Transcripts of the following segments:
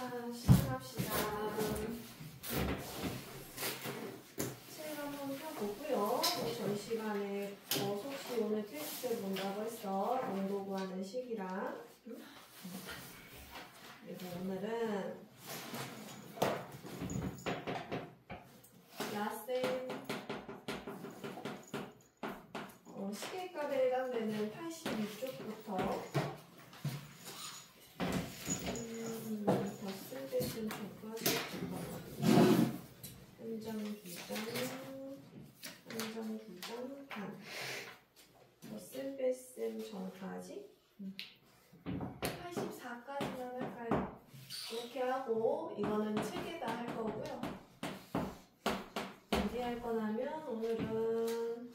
자, 시작합시다. 책 한번 펴보고요. 저희 시간에 속시 오늘 테스트 본다고 했어. 농도 구하는 식이랑. 그리고 오늘은 야쌤 시계값에 해당되는 82쪽부터 덧쓸배쓴 전까지 한 장, 두 장 반 덧쓸배쓴 전까지 84까지만 할까요? 이렇게 하고 이거는 책에다 할 거고요. 어디 할 거냐면 오늘은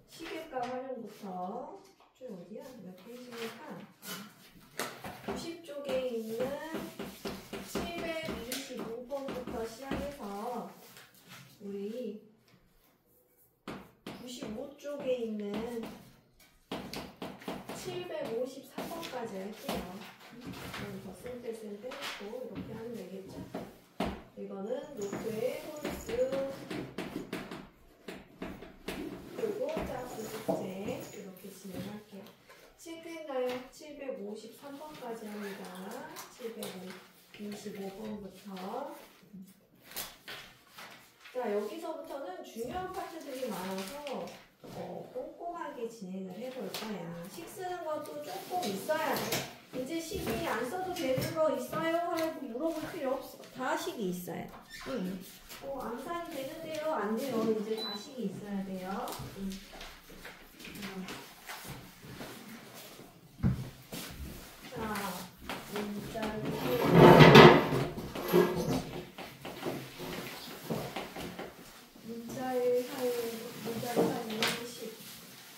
시계값 활용부터 쭉 어디야? 몇 페이지니까 90쪽에 있는 725번부터 시작해서 우리 95쪽에 있는 753번까지 할게요. 더 쓸 때 빼고 이렇게 하면 되겠죠? 이거는 노트에 홀수 그리고 짝수 숙제 이렇게 진행할게요. 753번까지 합니다. 725번부터. 자, 여기서부터는 중요한 파트들이 많아서 꼼꼼하게 진행을 해볼 거야. 식 쓰는 것도 조금 있어야 돼. 이제 식이 안 써도 되는 거 있어요? 하고 물어볼 필요 없어. 다 식이 있어야 돼. 암산이 되는데요? 안 돼요. 이제 다 식이 있어야 돼요. 자,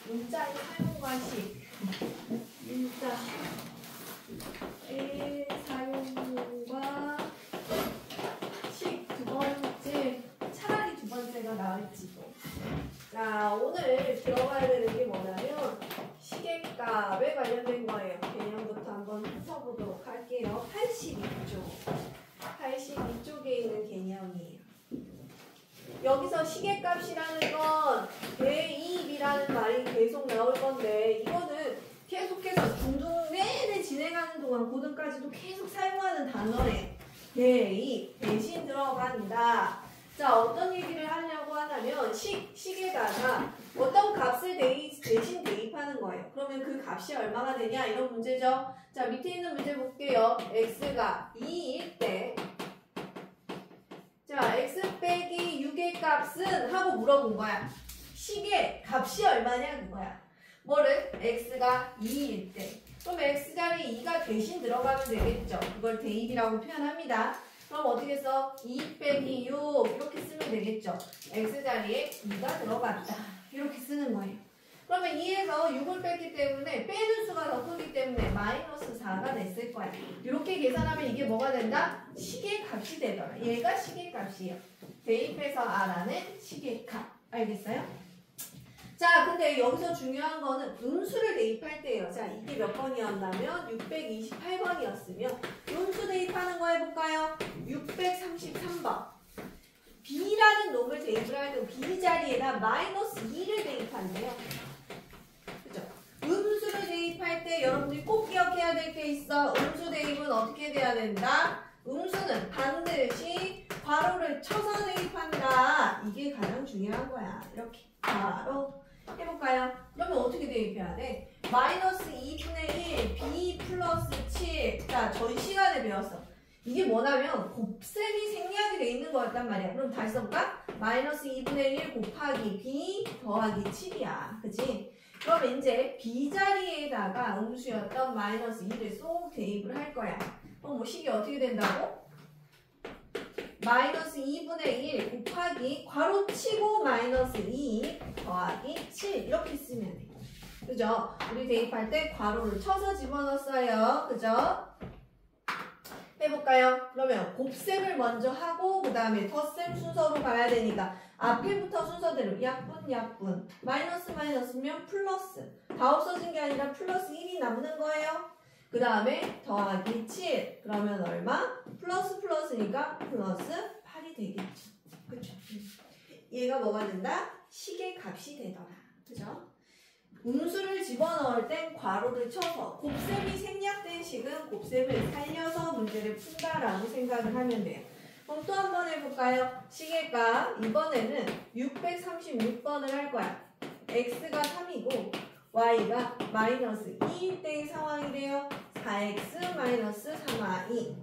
문자의 사용과 식. 문자의 사용과 식 두 번째, 차라리 두 번째가 나을지도. 자, 오늘 들어가야 되는 게 뭐냐면 시계값에 관련된 거예요. 개념부터 한번 훑어보도록 할게요. 82쪽에 있는 개념이에요. 여기서 시계값이라는 건 대이입이라는 말이 계속 나올 건데 이거는 계속해서 중등 내내 진행하는 동안 고등까지도 계속 사용하는 단어래. 대이입 대신 들어간다. 자, 어떤 얘기를 하려고 하냐면 식에다가 어떤 값을 대신 대입하는 거예요. 그러면 그 값이 얼마가 되냐 이런 문제죠. 자, 밑에 있는 문제 볼게요. x가 2일 때 자, x 빼기 6의 값은 하고 물어본 거야. 식의 값이 얼마냐 그거야. 뭐를? x가 2일 때. 그럼 x자리에 2가 대신 들어가면 되겠죠. 그걸 대입이라고 표현합니다. 그럼 어떻게 써? 2 빼기 6 이렇게 쓰면 되겠죠. x자리에 2가 들어갔다. 이렇게 쓰는 거예요. 그러면 2에서 6을 뺐기 때문에 빼는 수가 더 크기 때문에 마이너스 4가 됐을 거야. 이렇게 계산하면 이게 뭐가 된다? 시계값이 되더라. 얘가 시계값이에요. 대입해서 알아낸 시계값. 알겠어요? 자, 근데 여기서 중요한 거는 음수를 대입할 때예요. 자, 이게 몇 번이었냐면 628번이었으면 음수 대입하는 거 해볼까요? 633번. B라는 놈을 대입을 할 때 B 자리에다 마이너스 2를 대입한대요. 그죠? 음수를 대입할 때 여러분들이 꼭 기억해야 될 게 있어. 음수 대입은 어떻게 돼야 된다? 음수는 반드시 괄호를 쳐서 대입한다. 이게 가장 중요한 거야. 이렇게 바로 해볼까요? 그러면 어떻게 대입해야 돼? 마이너스 2분의 1 B 플러스 7. 자, 전 시간에 배웠어. 이게 뭐냐면 곱셈이 생략이 돼 있는 거였단 말이야. 그럼 다시 써볼까? 마이너스 2분의 1 곱하기 B 더하기 7이야. 그치? 그럼 이제 B 자리에다가 음수였던 마이너스 2를 쏙 대입을 할 거야. 그럼 뭐 식이 어떻게 된다고? 마이너스 2분의 1 곱하기 괄호 치고 마이너스 2 더하기 7 이렇게 쓰면 돼. 그죠? 우리 대입할 때 괄호를 쳐서 집어넣었어요. 그죠? 해볼까요? 그러면 곱셈을 먼저 하고 그 다음에 덧셈 순서로 가야 되니까 앞에부터 순서대로 약분 마이너스 마이너스면 플러스 다 없어진 게 아니라 플러스 1이 남는 거예요. 그 다음에 더하기 7. 그러면 얼마? 플러스 플러스니까 플러스 8이 되겠죠. 그쵸? 얘가 뭐가 된다? 식의 값이 되더라. 그죠? 음수를 집어넣을 땐 괄호를 쳐서 곱셈이 생략된 식은 곱셈을 살려서 문제를 푼다라고 생각을 하면 돼요. 그럼 또 한 번 해볼까요? 식의 값 이번에는 636번을 할 거야. x가 3이고 y가 마이너스 2일 때의 상황이래요. 4x 마이너스 3y.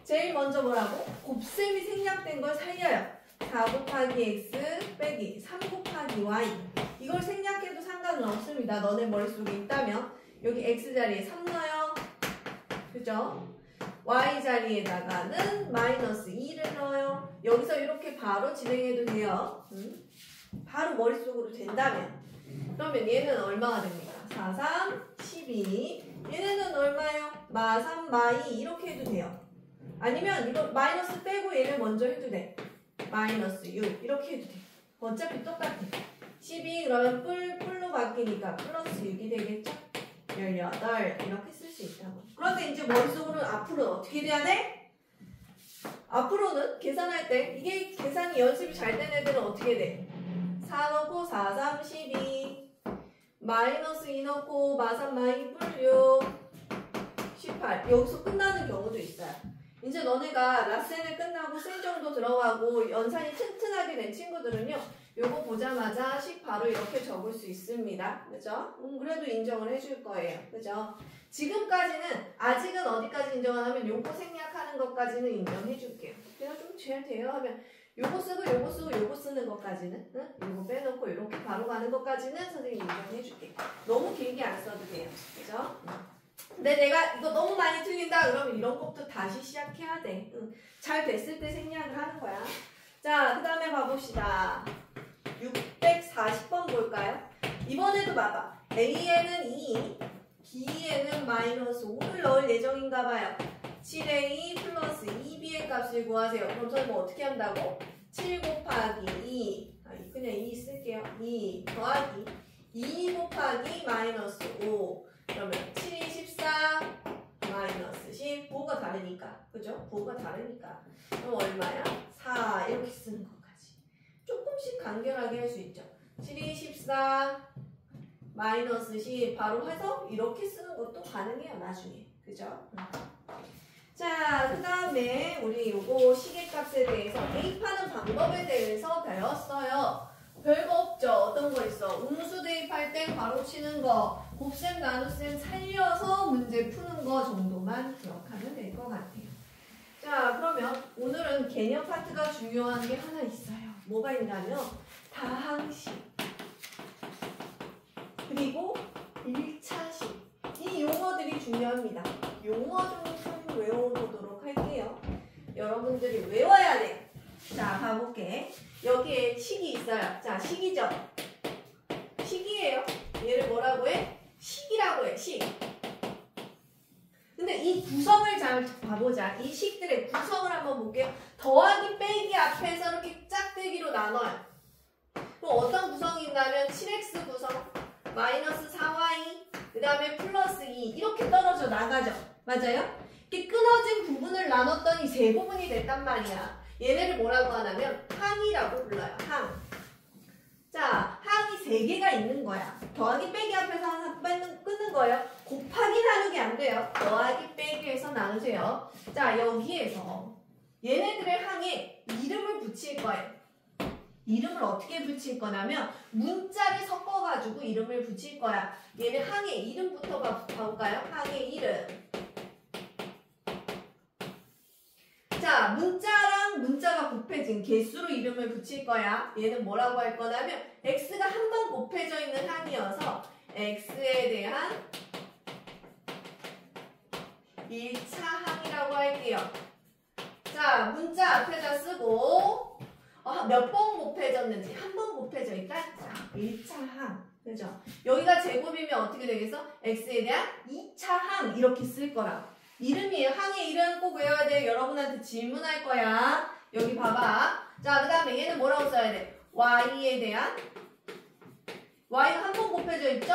제일 먼저 뭐라고? 곱셈이 생략된 걸 살려요. 4 곱하기 x 빼기 3 곱하기 y. 이걸 생략해도 상관은 없습니다. 너네 머릿속에 있다면 여기 x 자리에 3 넣어요. 그죠? y 자리에다가는 마이너스 2를 넣어요. 여기서 이렇게 바로 진행해도 돼요. 바로 머릿속으로 된다면. 그러면 얘는 얼마가 됩니까? 4, 3, 12. 얘네는 얼마예요? 마, 3, 마, 2 이렇게 해도 돼요. 아니면 이거 마이너스 빼고 얘를 먼저 해도 돼. 마이너스 6 이렇게 해도 돼. 어차피 똑같아. 12 그러면 뿔로 바뀌니까 플러스 6이 되겠죠? 18 이렇게 쓸 수 있다고. 그런데 이제 머릿속으로 앞으로 어떻게 돼야 돼? 앞으로는 계산할 때 이게 계산이 연습이 잘 된 애들은 어떻게 돼? 4 넣고 4, 3, 12 마이너스 2 넣고 마, 3, 마, 2 뿔 6 18 여기서 끝나는 경우도 있어요. 이제 너네가 라센을 끝나고 셀 정도 들어가고 연산이 튼튼하게 된 친구들은요. 요거 보자마자 식 바로 이렇게 적을 수 있습니다. 그죠? 그래도 인정을 해줄 거예요. 그죠? 지금까지는 아직은 어디까지 인정을 하면 요거 생략하는 것까지는 인정해 줄게요. 그냥 좀 잘 돼요 하면 요거 쓰고 요거 쓰고 요거 쓰는 것까지는 요거 빼놓고 이렇게 바로 가는 것까지는 선생님이 인정해 줄게요. 너무 길게 안 써도 돼요. 그죠? 근데 내가 이거 너무 많이 틀린다 그러면 이런 것부터 다시 시작해야 돼. 잘 됐을 때 생략을 하는 거야. 자, 그 다음에 봐봅시다. 640번 볼까요? 이번에도 봐봐. A에는 2, B에는 마이너스 5를 넣을 예정인가 봐요. 7A 플러스 2B의 값을 구하세요. 그럼 저는 뭐 어떻게 한다고? 7 곱하기 2 그냥 2 쓸게요. 2 더하기 2 곱하기 마이너스 5 그러면 7이 14 마이너스 10 부호가 다르니까 그죠? 부호가 다르니까 그럼 얼마야? 4 이렇게 쓰는 것까지 조금씩 간결하게 할 수 있죠. 7이 14 마이너스 10 바로 해서 이렇게 쓰는 것도 가능해요. 나중에 그죠? 자, 그 다음에 우리 요거 시계값에 대해서 대입하는 방법에 대해서 배웠어요. 별거 없죠? 어떤 거 있어? 음수 대입할 때 괄호 치는 거, 곱셈, 나눗셈 살려서 문제 푸는 거 정도만 기억하면 될 것 같아요. 자, 그러면 오늘은 개념 파트가 중요한 게 하나 있어요. 뭐가 있냐면 다항식 그리고 1차식 이 용어들이 중요합니다. 용어 좀 외워보도록 할게요. 여러분들이 외워야 돼요. 자, 가볼게. 여기에 식이 있어요. 자, 식이죠? 식이에요. 얘를 뭐라고 해? 식이라고 해. 식. 근데 이 구성을 잘 봐보자. 이 식들의 구성을 한번 볼게요. 더하기 빼기 앞에서 이렇게 짝대기로 나눠요. 그럼 어떤 구성이 있냐면 7x 구성, 마이너스 4y, 그 다음에 플러스 2 이렇게 떨어져 나가죠. 맞아요? 이렇게 끊어진 부분을 나눴더니 세 부분이 됐단 말이야. 얘네를 뭐라고 하냐면 항이라고 불러요. 항. 자, 항이 3개가 있는 거야. 더하기 빼기 앞에서 항상 끊는 거예요. 곱하기 나누기 안 돼요. 더하기 빼기 해서 나누세요. 자, 여기에서 얘네들의 항에 이름을 붙일 거예요. 이름을 어떻게 붙일 거냐면 문자를 섞어가지고 이름을 붙일 거야. 얘네 항의 이름부터 봐볼까요? 항의 이름. 자, 문자랑 문자가 곱해진 개수로 이름을 붙일 거야. 얘는 뭐라고 할 거냐면 x가 한 번 곱해져 있는 항이어서 x에 대한 1차 항이라고 할게요. 자, 문자 앞에다 쓰고 몇 번 곱해졌는지 한 번 곱해져 있다. 자, 1차 항. 그죠? 여기가 제곱이면 어떻게 되겠어? x에 대한 2차 항 이렇게 쓸 거라고. 이름이에요. 항의 이름 꼭 외워야 돼. 여러분한테 질문할 거야. 여기 봐봐. 자, 그 다음에 얘는 뭐라고 써야 돼? y에 대한 y가 한 번 곱해져 있죠?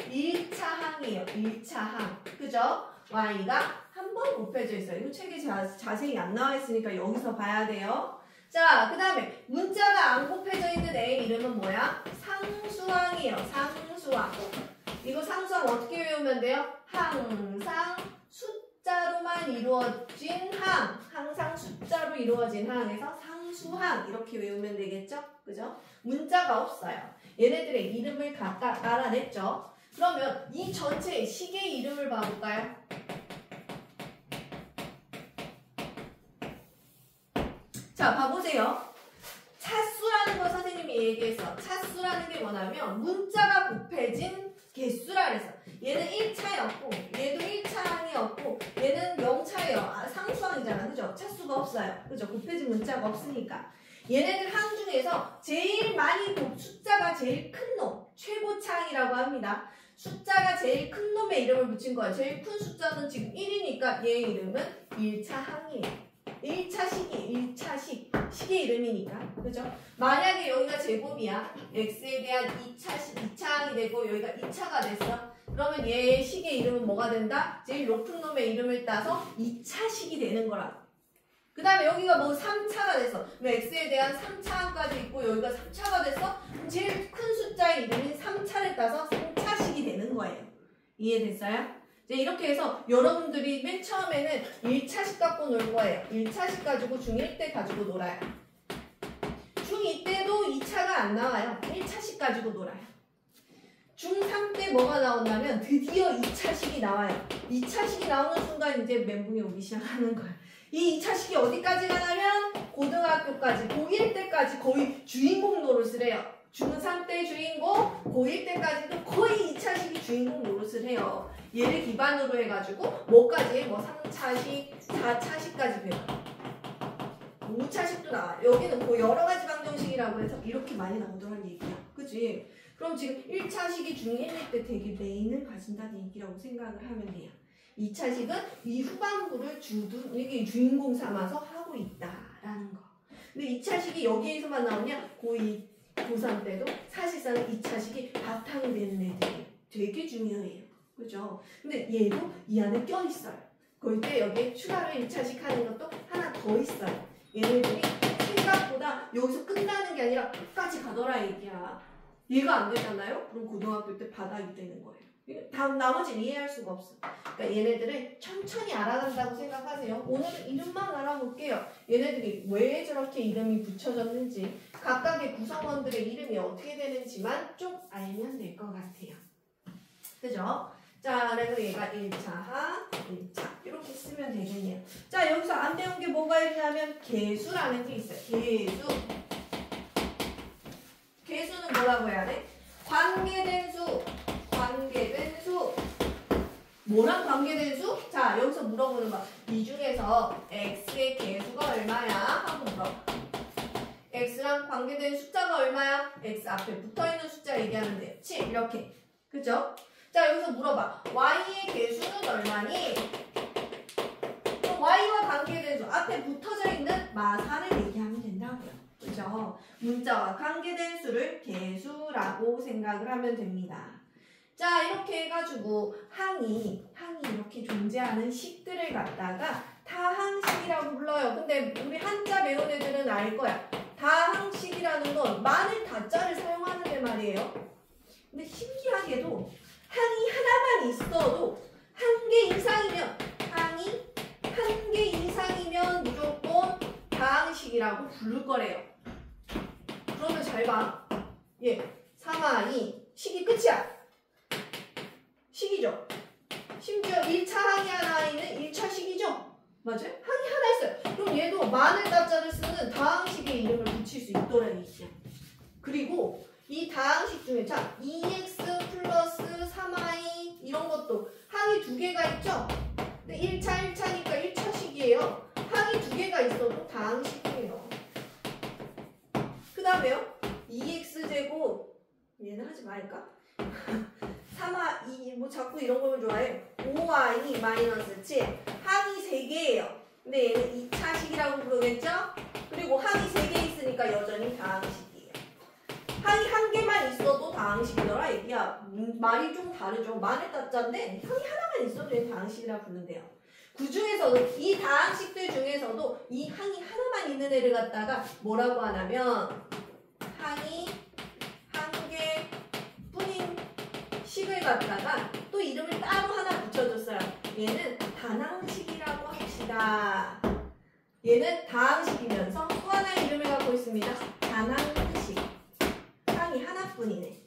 1차 항이에요. 1차 항. 그죠? y가 한 번 곱해져 있어요. 이거 책에 자세히 안 나와 있으니까 여기서 봐야 돼요. 자, 그 다음에 문자가 안 곱해져 있는 애의 이름은 뭐야? 상수항이에요. 상수항. 이거 상수항 어떻게 외우면 돼요? 항상 숫자로만 이루어진 항. 항상 숫자로 이루어진 항에서 상수항. 이렇게 외우면 되겠죠? 그죠? 문자가 없어요. 얘네들의 이름을 각각 알아냈죠? 그러면 이 전체 식의 이름을 봐볼까요? 자, 봐보세요. 차수라는 거 선생님이 얘기했어. 차수라는 게 뭐냐면 문자가 곱해진 개수라 그랬어. 얘는 1차였고 얘도 1차항이었고 얘는 0차예요. 상수항이잖아. 그죠? 차수가 없어요. 그죠? 곱해진 문자가 없으니까. 얘네들 항 중에서 제일 많이 숫자가 제일 큰 놈, 최고차항이라고 합니다. 숫자가 제일 큰 놈의 이름을 붙인 거예요. 제일 큰 숫자는 지금 1이니까 얘 이름은 1차항이에요. 1차식이 1차식의 이름이니까. 그죠? 만약에 여기가 제곱이야. x에 대한 2차항이 되고 여기가 2차가 됐어. 그러면 얘의 식의 이름은 뭐가 된다? 제일 높은 놈의 이름을 따서 2차식이 되는 거라고. 그 다음에 여기가 뭐 3차가 됐어. 그럼 x에 대한 3차항까지 있고 여기가 3차가 됐어. 제일 큰 숫자의 이름인 3차를 따서 3차식이 되는 거예요. 이해됐어요? 이렇게 해서 여러분들이 맨 처음에는 1차식 갖고 놀 거예요. 1차식 가지고 중1 때 가지고 놀아요. 중2 때도 2차가 안 나와요. 1차식 가지고 놀아요. 중3 때 뭐가 나온다면 드디어 2차식이 나와요. 2차식이 나오는 순간 이제 멘붕이 오기 시작하는 거예요. 이 2차식이 어디까지 가냐면 고등학교까지, 고1 때까지 거의 주인공 노릇을 해요. 중3 때 주인공, 고1 때까지도 거의 2차식이 주인공 노릇을 해요. 얘를 기반으로 해가지고 뭐까지 해? 뭐 3차식, 4차식까지 배워요. 5차식도 나와요. 여기는 뭐 여러 가지 방정식이라고 해서 이렇게 많이 나오더란 얘기야. 그치? 그럼 지금 1차식이 중1 때 되게 메인을 가진다는 얘기라고 생각을 하면 돼요. 2차식은 이 후반부를 이게 주인공 삼아서 하고 있다라는 거. 근데 2차식이 여기에서만 나오냐? 고2, 고3 때도 사실상 2차식이 바탕이 되는 애들이에요. 되게 중요해요. 그죠? 근데 얘도 이 안에 껴있어요. 그럴 때 여기에 추가로 1차식 하는 것도 하나 더 있어요. 얘네들이 생각보다 여기서 끝나는 게 아니라 끝까지 가더라 얘기야. 얘가 안 되잖아요? 그럼 고등학교 때 바닥이 되는 거예요. 나머지는 이해할 수가 없어. 그러니까 얘네들을 천천히 알아간다고 생각하세요. 오늘은 이름만 알아볼게요. 얘네들이 왜 저렇게 이름이 붙여졌는지 각각의 구성원들의 이름이 어떻게 되는지만 좀 알면 될 것 같아요. 그죠? 자, 그래서 얘가 1차, 1차 이렇게 쓰면 되겠네요. 자, 여기서 안 배운 게 뭐가 있냐면 개수라는 게 있어요. 개수. 개수는 뭐라고 해야 돼? 관계된 수. 관계된 수. 뭐랑 관계된 수? 자, 여기서 물어보는 거야. 이 중에서 x의 개수가 얼마야? 하고 물어봐. x랑 관계된 숫자가 얼마야? x 앞에 붙어있는 숫자 얘기하면 돼요. 7 이렇게. 그죠? 자, 여기서 물어봐. y의 개수는 얼마니? 그럼 y와 관계된 수 앞에 붙어져 있는 마사를 얘기하면 된다고요. 그죠? 문자와 관계된 수를 개수라고 생각을 하면 됩니다. 자, 이렇게 해가지고 항이 이렇게 존재하는 식들을 갖다가 다항식이라고 불러요. 근데 우리 한자 배운 애들은 알 거야. 다항식이라는 건 많은 다자를 사용하는데 말이에요. 근데 신기하게도 항이 하나만 있어도 한 개 이상이면 항이 한 개 이상이면 무조건 다항식이라고 부를 거래요. 그러면 잘 봐. 예, 3화 2 식이 끝이야. 식이죠. 심지어 1차 항이 하나 있는 1차 식이죠. 맞아요? 항이 하나 있어요. 그럼 얘도 많은 다자를 쓰는 다항식의 이름을 붙일 수 있더라는 얘기야. 그리고 이 다항식 중에 자 2x 플러스 3y 이런 것도 항이 두 개가 있죠? 근데 1차니까 1차식이에요. 항이 두 개가 있어도 다항식이에요. 그 다음에요. 2x제곱 얘는 하지 말까? 3y 2 뭐 자꾸 이런 걸 좋아해. 5y 마이너스 7 항이 3개예요. 근데 얘는 2차식이라고 부르겠죠? 그리고 항이 3개 있으니까 여전히 다항식이에요. 항이 한 개만 있어도 다항식이더라 얘기야. 말이 좀 다르죠. 만의 따자인데 항이 하나만 있어도 얘는 다항식이라 부른대요. 그 중에서도 이 다항식들 중에서도 이 항이 하나만 있는 애를 갖다가 뭐라고 하냐면 항이 한 개뿐인 식을 갖다가 또 이름을 따로 하나 붙여줬어요. 얘는 단항식이라고 합시다. 얘는 다항식이면서 또 하나의 이름을 갖고 있습니다. 단항식. 항이 하나뿐이네.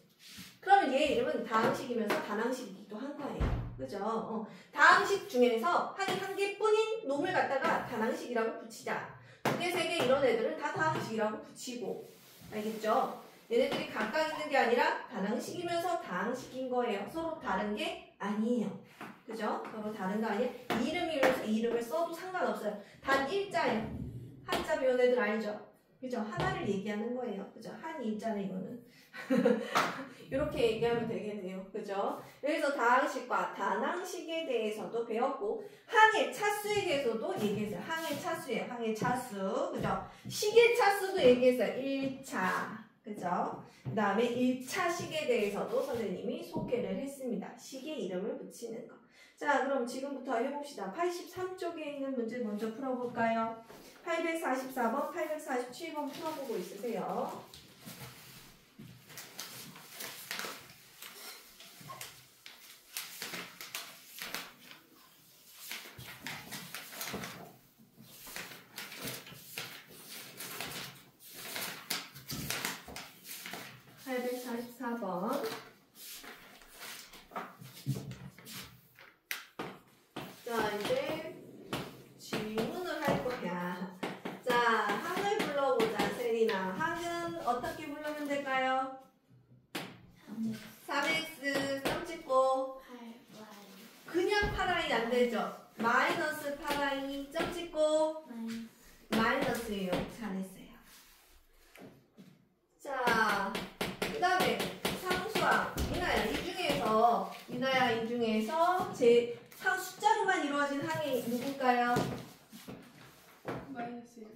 그러면 얘 이름은 다항식이면서 단항식이기도 한 거예요. 그죠? 다항식 중에서 항이 한 개뿐인 놈을 갖다가 단항식이라고 붙이자. 두 개, 세 개 이런 애들은 다 다항식이라고 붙이고. 알겠죠? 얘네들이 각각 있는 게 아니라 단항식이면서 다항식인 거예요. 서로 다른 게 아니에요. 그죠? 서로 다른 거 아니에요. 이 이름이면서 이 이름을 써도 상관없어요. 단 일자예요. 한자 배운 애들 알죠? 그죠? 하나를 얘기하는 거예요. 그죠? 한 일자네 이거는. 이렇게 얘기하면 되겠네요. 그죠? 여기서 다항식과 단항식에 대해서도 배웠고 항의 차수에 대해서도 얘기했어요. 항의 차수예요. 항의 차수. 그죠? 식의 차수도 얘기했어요. 1차. 그죠? 그 다음에 1차 식에 대해서도 선생님이 소개를 했습니다. 식의 이름을 붙이는 거. 자, 그럼 지금부터 해봅시다. 83쪽에 있는 문제 먼저 풀어볼까요? 844번, 847번 풀어보고 있으세요. 자, 이제 질문을 할 거야. 자, 항을 불러보자, 세리나. 항은 어떻게 부르면 될까요? 3x 점 찍고 그냥 8i 안 되죠? 마이너스 8i 점 찍고 마이너스예요. 잘했어요. 자, 그 다음에 상수항. 미나야, 이 중에서 제 숫자로만 이루어진 항이 누굴까요?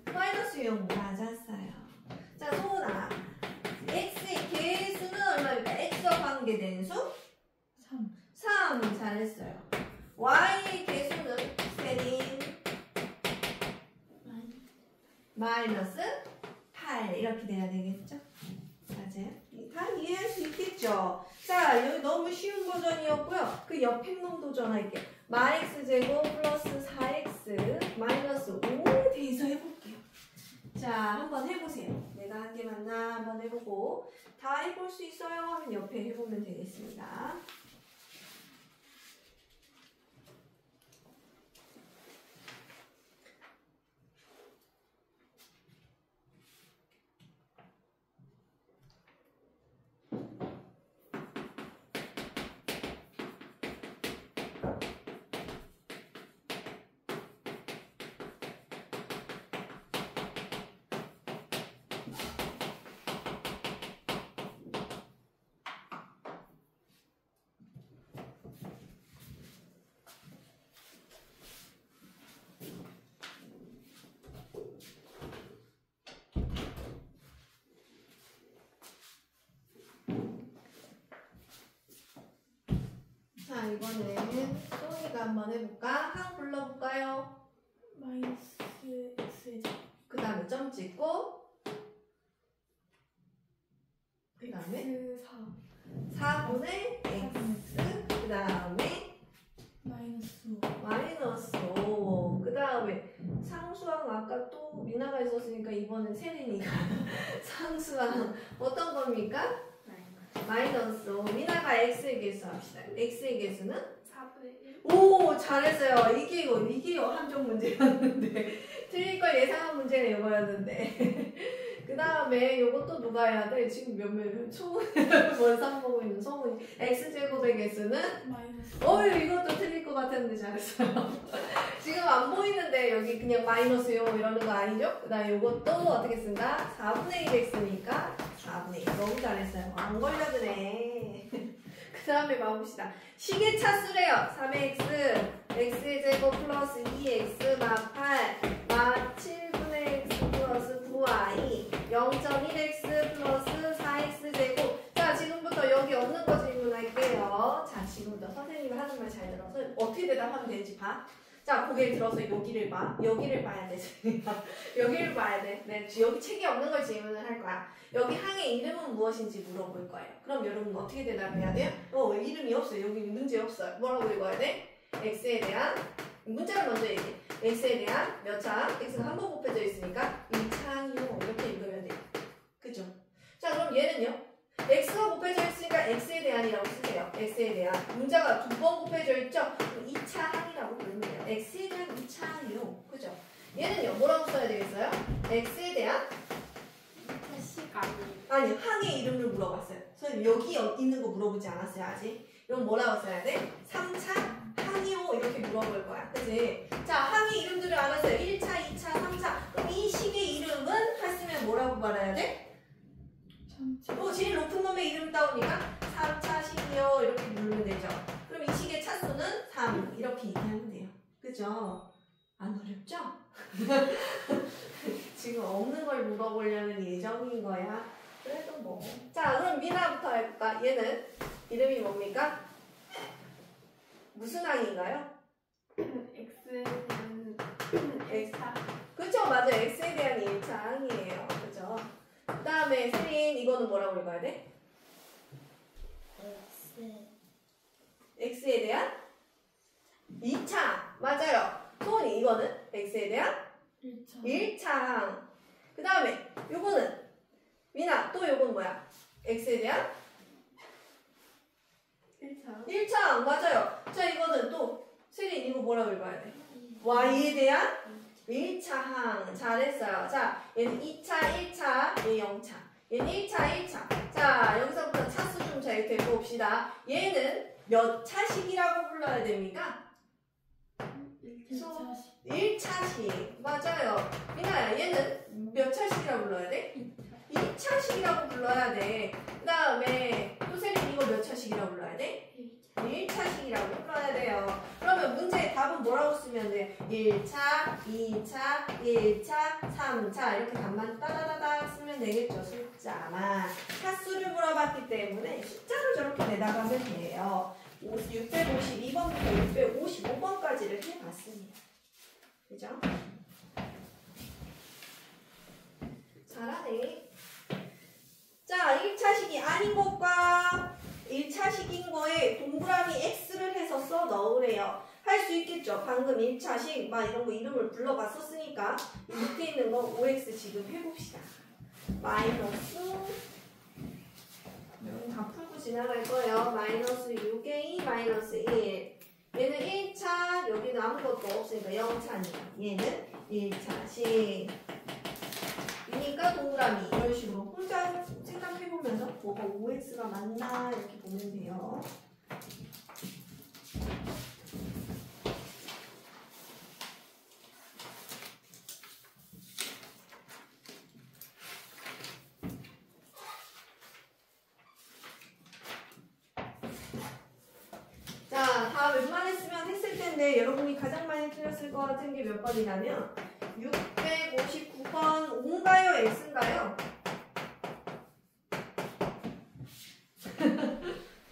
마이너스 0. 맞았어요. 자, 소은아. x의 개수는 얼마일까? x와 관계된 수? 3. 잘했어요. y의 개수는 세린 마이너스 8. 이렇게 돼야 되겠죠? 맞아요. 다 이해할 수 있겠죠? 자, 여기 너무 쉬운 버전이었고요. 그 옆에 놈 도전할게요. 마x제곱 플러스 4x 마이너스 5에 대해서 해볼게요. 자, 한번 해보세요. 내가 한 개 맞나 한번 해보고 다 해볼 수 있어요 하면 옆에 해보면 되겠습니다. 자, 이번에는 소은이가 한번 해볼까? 항 불러볼까요? 마이너스 x 그 다음에 점 찍고 그 다음에 4분의 x 그 다음에 마이너스 5 그 다음에 상수항 아까 또 미나가 있었으니까 이번엔 세린이가 상수항 어떤 겁니까? 마이너스 5 미나가 x의 개수 합시다. x의 개수는? 4분의 1 오 잘했어요. 이게 함정 문제였는데 틀릴 걸 예상한 문제가 이거였는데 그 다음에 요것도 누가 해야 돼? 지금 몇몇 원상 보고 있는 소문이 x제곱의 개수는? 마이너스 이것도 틀릴 것 같았는데 잘했어요. 지금 안 보이는데 여기 그냥 마이너스요 이러는 거 아니죠? 그 다음에 요것도 어떻게 쓴다? 4분의 1x니까 4분의 1 너무 잘했어요. 안 걸려드네. 그 다음에 봐봅시다. 식의 차수래요. 3x x의 제곱 플러스 2x 마 8 마 7분의 x 플러스 9y 0.1x 플러스 4x 제곱 어떻게 대답하면 되는지 봐. 자, 고개를 들어서 여기를 봐. 여기를 봐야 돼. 여기를 봐야 돼. 네, 여기 책이 없는 걸 질문을 할 거야. 여기 항의 이름은 무엇인지 물어볼 거예요. 그럼 여러분 어떻게 대답해야 돼요? 왜 이름이 없어요? 여기 문제 없어요. 뭐라고 읽어야 돼? x에 대한 문자를 먼저 얘기해. x에 대한 몇 차? x가 한 번 곱해져 있으니까 1차항이요. 이렇게 읽으면 돼요. 그죠? 자, 그럼 얘는요? x가 곱해져 있으니까 x에 대한이라고 쓰세요. x에 대한. 문자가 두 번 곱해져 있죠? 2차 항이라고 부르면 돼요. x에 대한 2차 항이요. 그죠? 얘는요? 뭐라고 써야 되겠어요? x에 대한 아니, 항의 이름을 물어봤어요. 선생님 여기 있는 거 물어보지 않았어요, 아직? 이건 뭐라고 써야 돼? 3차 항이요. 이렇게 물어볼 거야. 그치? 자, 항의 이름들을 알았어요. 1차, 2차, 3차. 그럼 이 식의 이름은 했으면 뭐라고 말해야 돼? 제일 높은 놈의 이름 따오니까 3차 식이요. 이렇게 부르면 되죠. 그럼 이 식의 차수는 3. 이렇게 얘기하면 돼요. 그죠? 안 어렵죠? 지금 없는 걸 물어보려는 예정인 거야. 그래도 뭐. 자, 그럼 미나부터 해볼까? 얘는 이름이 뭡니까? 무슨 항인가요? X에 대한 X. 그쵸, 맞아요. X에 대한 1차 항이에요. 그죠? 그 다음에 세린, 이거는 뭐라고 읽어야 돼? X에 대한 2차. 맞아요. 소은이 이거는 X에 대한 1차. 그 다음에 요거는 미나 또 요건 뭐야? X에 대한 1차. 맞아요. 자, 이거는 또 세린 이거 뭐라고 읽어야 돼? Y에 대한 1차항. 잘했어요. 자, 얘는 2차, 1차, 얘 0차. 얘는 1차, 1차. 자, 여기서부터 차수 좀 잘 되봅시다. 얘는 몇 차식이라고 불러야 됩니까? 1차식. 맞아요. 미나야, 얘는 몇 차식이라고 불러야 돼? 2차식이라고 불러야 돼. 그 다음에 또 세린 이거 몇 차식이라고 불러야 돼? 1차식이라고 불러야 돼요. 그러면 문제의 답은 뭐라고 쓰면 돼? 1차, 2차, 1차, 3차 이렇게 답만 따다다닥 쓰면 되겠죠. 숫자만. 차수를 물어봤기 때문에 숫자로 저렇게 내다가면 돼요. 652번부터 655번까지를 해봤습니다. 그죠? 잘하네. 자, 1차식이 아닌 것과 1차식인 거에 동그라미 X를 해서 써 넣으래요. 할 수 있겠죠. 방금 1차식 막 이런 거 이름을 불러봤었으니까 밑에 있는 거 OX 지금 해봅시다. 마이너스 다 풀고 지나갈 거예요. 마이너스 6A 마이너스 1. 얘는 1차, 여기는 아무것도 없으니까 0차니까 얘는 1차식 이니까 동그라미 이런 식으로 혼자 생각해보면서 뭐가 OX가 맞나 이렇게 보면 돼요. 자, 다 웬만했으면 했을 텐데 여러분이 가장 많이 틀렸을 것 같은 게 몇 번이냐면 659번 5인가요? X인가요?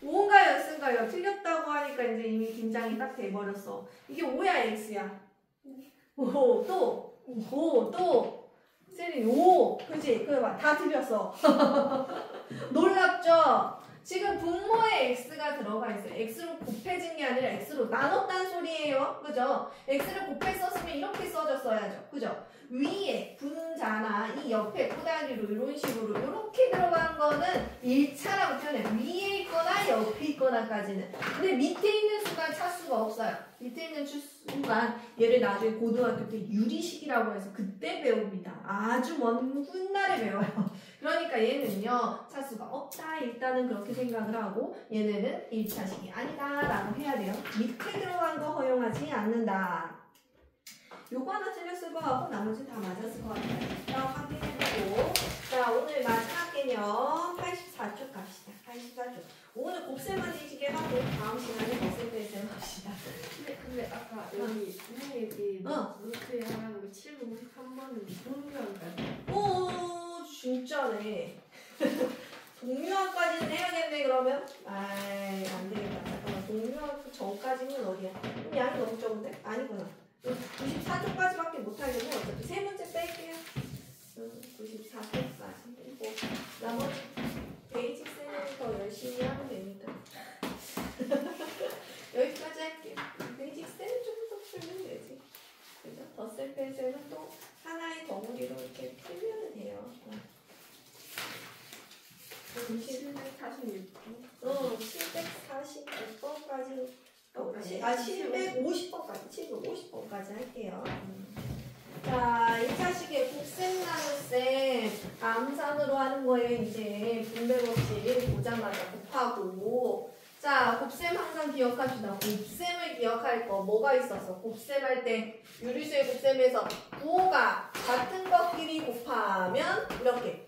5인가요? X인가요? 틀렸다고 하니까 이제 이미 긴장이 딱 돼버렸어. 이게 5야 X야? 오, 또 5, 또 세린 5. 그치? 그래 봐. 다 틀렸어. 놀랍죠? 지금 분모에 x가 들어가 있어요. x로 곱해진 게 아니라 x로 나눴다는 소리예요. 그죠? x를 곱해 썼으면 이렇게 써줬어야죠. 그죠? 위에 분자나 이 옆에 꼬다리로 이런 식으로 이렇게 들어간 거는 1차라고 표현해. 위에 있거나 옆에 있거나까지는. 근데 밑에 있는 수가 차수가 없어요. 밑에 있는 수가 얘를 나중에 고등학교 때 유리식이라고 해서 그때 배웁니다. 아주 먼 훗날에 배워요. 그러니까 얘는요 차수가 없다 일단은 그렇게 생각을 하고 얘네는 1차식이 아니다 라고 해야 돼요. 밑에 들어간 거 허용하지 않는다. 요거 하나 틀렸을 거 같고 나머지 다 맞았을 것 같아요. 자 확인해보고 자 오늘 마지막 개념 84쪽 갑시다. 84쪽 오늘 곱셈만 뒤지게 하고 다음 시간에 곱셈 합시다. 근데 아까 여기 선생님이 노트에 하라는 거 753번은 동료한까지. 오 진짜네. 동료학까지는 해야겠네 그러면. 아이 안되겠다. 잠깐만 동료학 전까지는 어디야? 실패에서는 또 하나의 덩어리로 이렇게 풀면 돼요. 746번까지 750번까지 750번까지 할게요. 자, 1차식의 곱셈 나눗셈 암산으로 하는 거예요. 이제 분배 법칙 보자마자 곱하고. 자, 곱셈 항상 기억합시다. 곱셈을 기억할 거 뭐가 있어서 곱셈할 때 유리수의 곱셈에서 부호가 같은 것끼리 곱하면 이렇게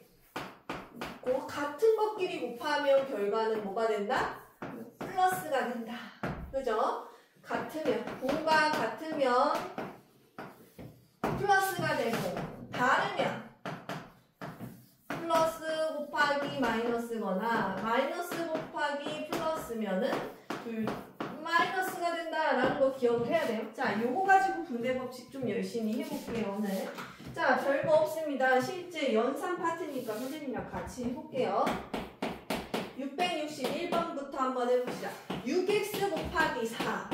같은 것끼리 곱하면 결과는 뭐가 된다? 플러스가 된다. 그죠? 같으면 부호가 같으면 플러스가 되고 다르면 플러스 곱하기 마이너스거나 마이너스 곱하기 플러스면은 마이너스가 된다라는 거 기억을 해야 돼요. 자, 요거 가지고 분배 법칙 좀 열심히 해볼게요, 오늘. 자, 별거 없습니다. 실제 연산 파트니까 선생님이랑 같이 해볼게요. 661번부터 한번 해봅시다. 6x 곱하기 4.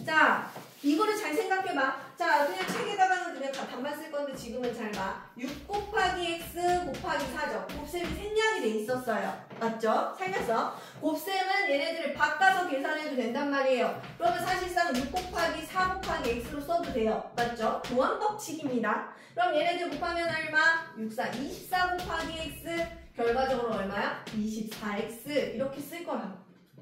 자, 이거를 잘 생각해봐. 자, 그냥 책에다가는 그냥 답만 쓸 건데 지금은 잘 봐. 6 곱하기 x 곱하기 4죠. 곱셈이 생략이 돼 있었어요. 맞죠? 살면서. 곱셈은 얘네들을 바꿔서 계산해도 된단 말이에요. 그러면 사실상 6 곱하기 4 곱하기 x로 써도 돼요. 맞죠? 교환법칙입니다. 그럼 얘네들 곱하면 얼마? 6, 4, 24 곱하기 x. 결과적으로 얼마야? 24x. 이렇게 쓸 거라고.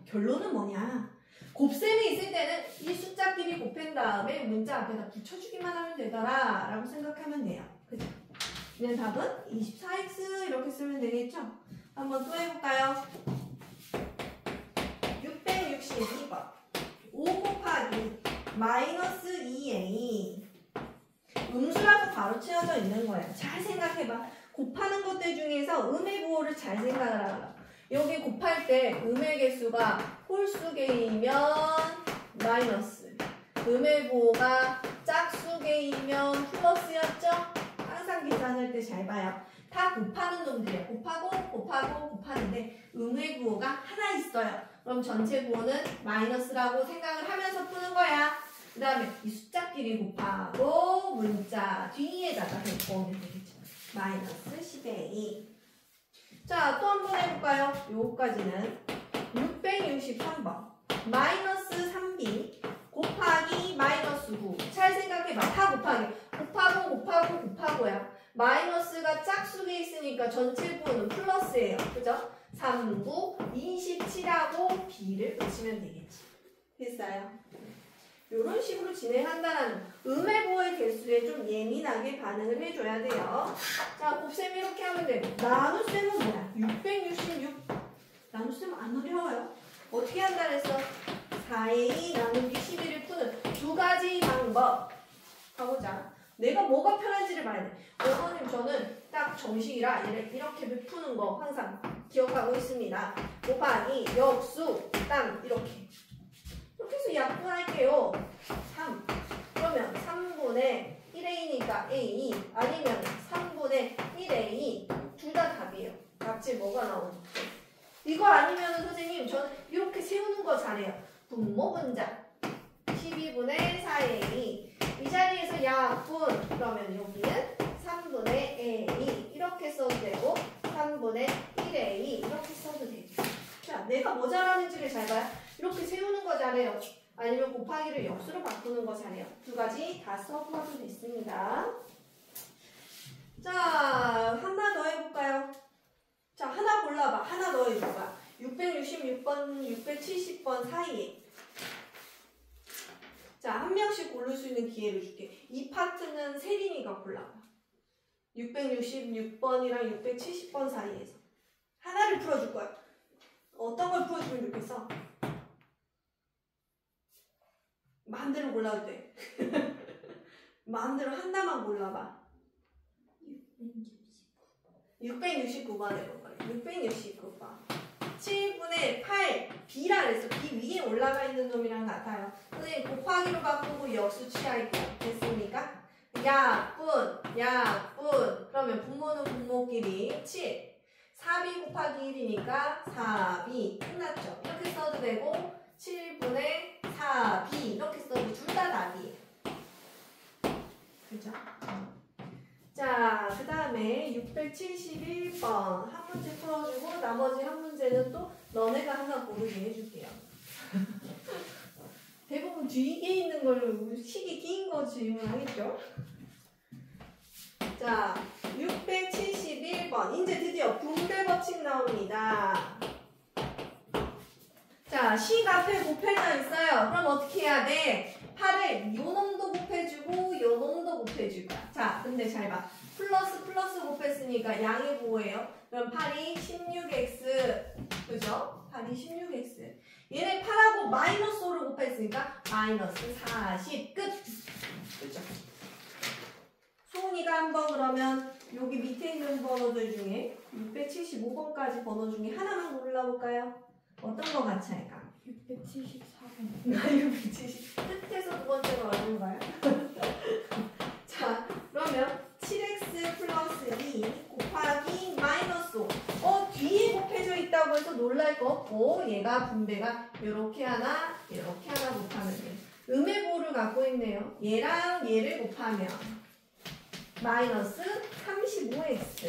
결론은 뭐냐? 곱셈이 있을 때는 이 숫자끼리 곱한 다음에 문자 앞에다 붙여주기만 하면 되더라 라고 생각하면 돼요. 그죠? 그냥 답은 24x 이렇게 쓰면 되겠죠? 한번 또 해볼까요? 662번 5 곱하기 마이너스 2a 음수라서 바로 채워져 있는 거예요. 잘 생각해봐. 곱하는 것들 중에서 음의 부호를 잘 생각을 하라. 여기 곱할 때 음의 개수가 홀수 개이면 마이너스, 음의 부호가 짝수 개이면 플러스였죠? 항상 계산할 때 잘 봐요. 다 곱하는 놈들이에요. 곱하는데 음의 부호가 하나 있어요. 그럼 전체 부호는 마이너스라고 생각을 하면서 푸는 거야. 그 다음에 이 숫자끼리 곱하고 문자 뒤에다가 넣으면 되겠죠. 마이너스 10a. 자, 또 한 번 해볼까요? 요거까지는 663번 마이너스 3b 곱하기 마이너스 9. 잘 생각해봐. 다 곱하기. 곱하고야. 마이너스가 짝수에 있으니까 전체 부호는 플러스예요. 그죠? 3, 9, 27하고 b를 붙이면 되겠지. 됐어요? 이런 식으로 진행한다는 음의 부호의 개수에 좀 예민하게 반응을 해줘야 돼요. 자, 곱셈 이렇게 하면 되고 나눗셈은 뭐야? 666. 나눗셈 안 어려워요. 어떻게 한다 그랬어? 4a 나누기 12를 푸는 두 가지 방법. 가보자. 내가 뭐가 편한지를 봐야 돼. 선생님 저는 딱 정식이라 이렇게 푸는 거 항상 기억하고 있습니다. 곱하기 역수 땅 이렇게. 이렇게 해서 약분할게요. 3. 그러면 3분의 1a니까 a 아니면 3분의 1a 둘 다 답이에요. 답지 뭐가 나오는 이거 아니면 선생님 저는 이렇게 세우는 거 잘해요. 분모 분자 12분의 4a 이 자리에서 약분 그러면 여기는 3분의 a 이렇게 써도 되고 3분의 1a 이렇게 써도 되죠. 자, 내가 뭐 잘하는지를 잘 봐요. 이렇게 세우는 거 잘해요. 아니면 곱하기를 역수로 바꾸는 거 잘해요. 두 가지 다 써보아도 됐습니다. 자, 하나 더 해볼까요? 자, 하나 골라봐. 하나 더 해볼까? 666번, 670번 사이에. 자, 한 명씩 고를 수 있는 기회를 줄게. 이 파트는 세린이가 골라봐. 666번이랑 670번 사이에서. 하나를 풀어줄 거야. 어떤 걸 풀어주면 좋겠어? 마음대로 골라도 돼. 마음대로 하나만 골라봐. 669번 해볼까요? 669번. 7분의 8. B라 그랬어. B 위에 올라가 있는 놈이랑 같아요. 선생님 곱하기로 바꾸고 역수 취할게요. 됐습니까? 약분. 그러면 분모는 분모끼리 7. 4b 곱하기 1이니까 4b 끝났죠. 이렇게 써도 되고 7분의 4b 이렇게 써도 둘 다 답이에요. 그죠? 자, 그 다음에 671번 한 문제 풀어주고 나머지 한 문제는 또 너네가 하나 고르게 해줄게요. 대부분 뒤에 있는 걸로 식이 낀 거 질문하겠죠? 자, 671번 이제 드디어 분배 법칙 나옵니다. 자, 식 앞에 곱해져 있어요. 그럼 어떻게 해야 돼? 8을 요 놈도 곱해주고 요 놈도 곱해줄 거야. 자, 근데 잘 봐. 플러스 곱했으니까 양이 뭐예요? 그럼 8이 16x 그죠? 8이 16x 얘네 8하고 마이너스 5를 곱했으니까 마이너스 40 끝! 그죠? 소은이가 한번 그러면 여기 밑에 있는 번호들 중에 675번까지 번호 중에 하나만 골라볼까요? 어떤 거 같이 할까? 674번. 670 끝에서 두 번째가 어려운가요? 자, 그러면 7x 플러스 2 곱하기 마이너스 5 뒤에 곱해져 있다고 해서 놀랄 거 없고 얘가 분배가 이렇게 하나 곱하면 돼요. 음의 보를 갖고 있네요. 얘랑 얘를 곱하면 마이너스 35x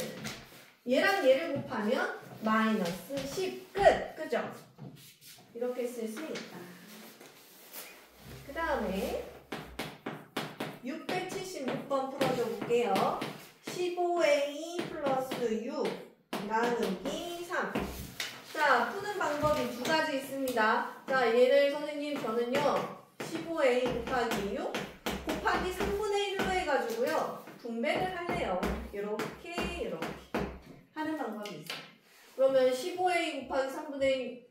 얘랑 얘를 곱하면 마이너스 10 끝! 그죠? 이렇게 쓸 수 있다. 그 다음에 676번 풀어줘 볼게요. 15a 플러스 6 나누기 3. 자, 푸는 방법이 두 가지 있습니다. 자, 얘를 선생님 저는요 15a 곱하기 6 곱하기 3분의 1로 해가지고요 분배를 할래요. 이렇게 하는 방법이 있어요. 그러면 15a 곱하기 3분의 1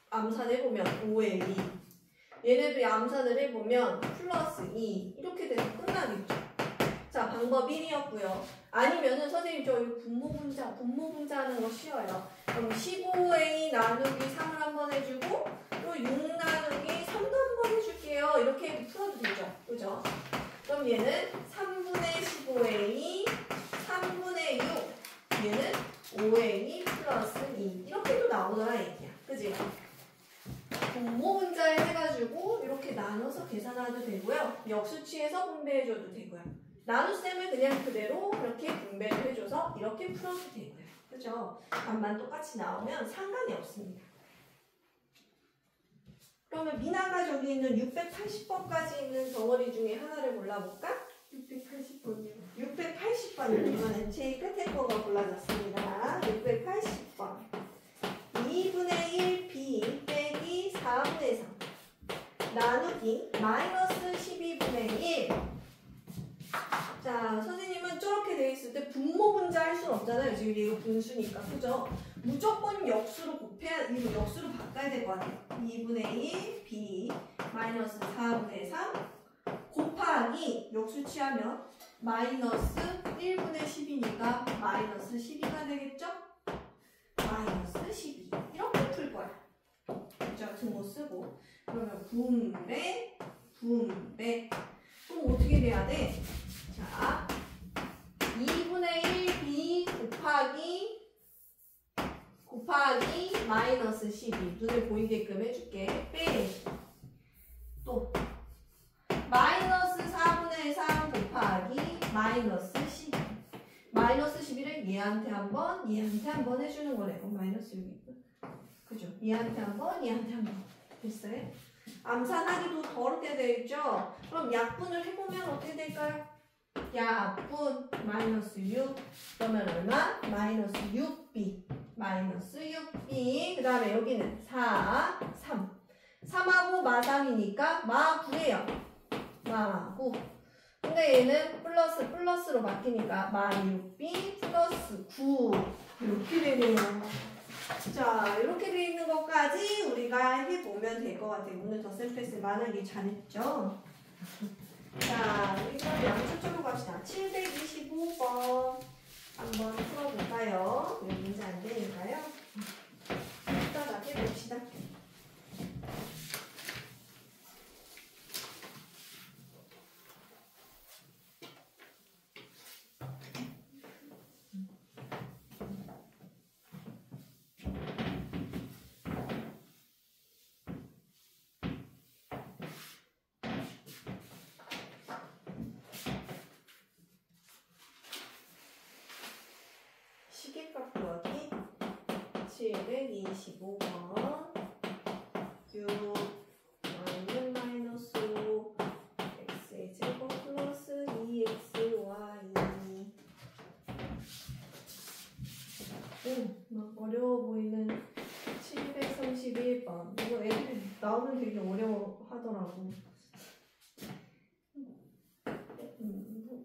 암산해보면 5a 얘네도 암산을 해보면 플러스 2 이렇게 돼서 끝나겠죠. 자, 방법 1이었고요. 아니면은 선생님 저 이거 분모분자 하는 거 쉬워요. 그럼 15a 나누기 3을 한번 해주고 또 6 나누기 3도 한번 해줄게요. 이렇게 풀어도 되죠. 그죠? 그럼 얘는 3분의 15a 3분의 6 얘는 5a 플러스 2 이렇게도 나오더라 얘기야. 그지? 분모분자에 해가지고 이렇게 나눠서 계산해도 되고요. 역수치해서 분배해줘도 되고요. 나눗셈을 그냥 그대로 이렇게 분배를 해줘서 이렇게 풀어도 되고요. 그죠? 반만 똑같이 나오면 상관이 없습니다. 그러면 미나가 저기 있는 680번까지 있는 덩어리 중에 하나를 골라볼까? 680번이요. 680번 이번엔 제일 끝에 거가 골라졌습니다. 680번 2분의 1 b 빼기 4분의 3 나누기 마이너스 12분의 1. 자, 선생님은 저렇게 돼 있을 때 분모분자 할 수는 없잖아요. 지금 이거 분수니까. 그죠? 무조건 역수로 곱해야, 이거 역수로 바꿔야 될 것 같아요. 2분의 1 b 마이너스 4분의 3 곱하기 역수 취하면 마이너스 1분의 10이니까 마이너스 12가 되겠죠? 마이너스 12 이렇게 풀 거야. 그죠? 등호 쓰고 그러면 분배 그럼 어떻게 돼야 돼? 자, 2분의 1 b 곱하기 마이너스 12 눈에 보이게끔 해줄게. 빼 또 마이너스 4분의 3 곱하기 마이너스 12 마이너스 11을 얘한테 한번 해주는 거래. 마이너스 6이고 그죠? 얘한테 한번 됐어요? 암산하기도 더럽게 되어있죠? 그럼 약분을 해보면 어떻게 될까요? 약분 마이너스 6 그러면 얼마? 마이너스 6b 그 다음에 여기는 4, 3하고 마3이니까 마9예요. 마9 근데 얘는 플러스로 바뀌니까 마6b 플러스 9 이렇게 되네요. 자, 이렇게 돼 있는 것까지 우리가 해보면 될 것 같아요. 오늘 덧셈 패스 만하게 잘했죠? 자, 이거 양쪽으로 갑시다. 725번 한번 풀어볼까요? 왜 문제 안 되니까요? 이따가 해봅시다. 25번 6 y는 마이너스 5 x의 제곱 플러스 2xy 막 어려워 보이는 731번 이거 애들이 나오면 되게 어려워하더라고.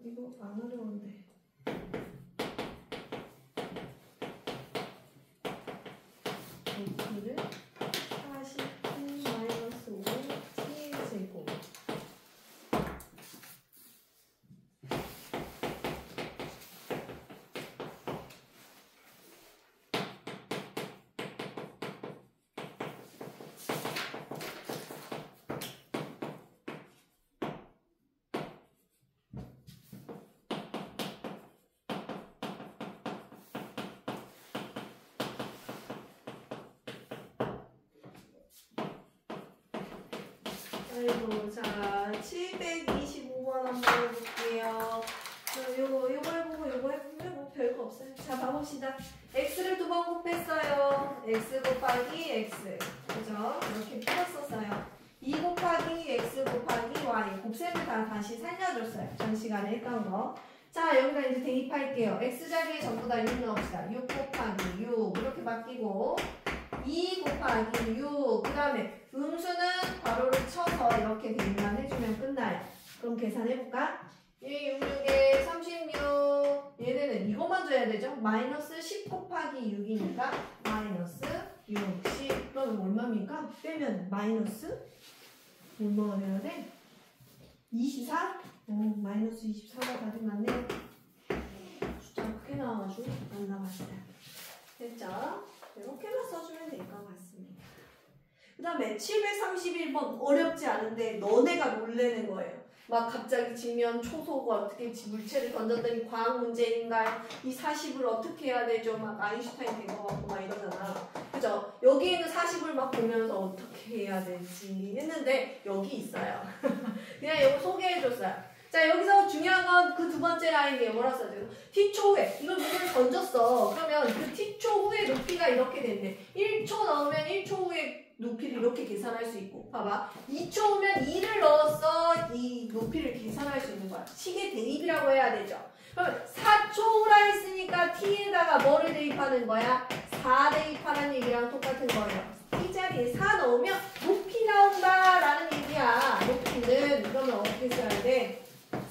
이거 안 어려운데. x를 49 마이너스 5 t제곱 아이고, 자, 725번 한번 해볼게요. 요거 해보고 요거 해보면 뭐 별거 없어요. 자, 봐봅시다. x를 2번 곱했어요. x 곱하기 x. 그죠? 이렇게 풀었었어요. 2 곱하기 x 곱하기 y. 곱셈을 다시 살려줬어요. 전 시간에 했던 거. 자, 여기다 이제 대입할게요. x자리에 전부 다 6 넣읍시다. 6 곱하기 6. 이렇게 바뀌고. 2 곱하기 6. 그 다음에 음수는 괄호를 쳐서 이렇게 대입만 해주면 끝나요. 그럼 계산해볼까? 1, 6, 6에 36. 얘네는 이것만 줘야 되죠? 마이너스 10 곱하기 6이니까 마이너스 60. 그럼 얼마입니까? 빼면 마이너스 얼마가 돼야 돼? 24? 마이너스 24가 답이 맞네요. 숫자가 크게 나와가지고 안 나왔어요. 됐죠? 이렇게만 써주면 될 것 같습니다. 그 다음에 731번 어렵지 않은데 너네가 놀래는 거예요. 막 갑자기 지면 초소가 어떻게 물체를 던졌더니 과학 문제인가요? 이 40을 어떻게 해야 되죠? 막 아인슈타인 된 것 같고 막 이러잖아. 그죠? 여기에는 40을 막 보면서 어떻게 해야 될지 했는데 여기 있어요. 그냥 이거 소개해줬어요. 자, 여기서 중요한 건 그 두 번째 라인이에요. 뭐라 써야죠? t초 후에 이걸 문제를 던졌어. 그러면 그 t초 후에 높이가 이렇게 됐네. 1초 넣으면 1초 후에 높이를 이렇게 계산할 수 있고, 봐봐. 2초 후면 2를 넣었어. 이 높이를 계산할 수 있는 거야. 식의 대입이라고 해야 되죠. 그러면 4초 후라 했으니까 t에다가 뭐를 대입하는 거야? 4 대입하라는 얘기랑 똑같은 거예요. t 자리에 4 넣으면 높이 나온다라는 얘기야. 높이는 그러면 어떻게 써야 돼?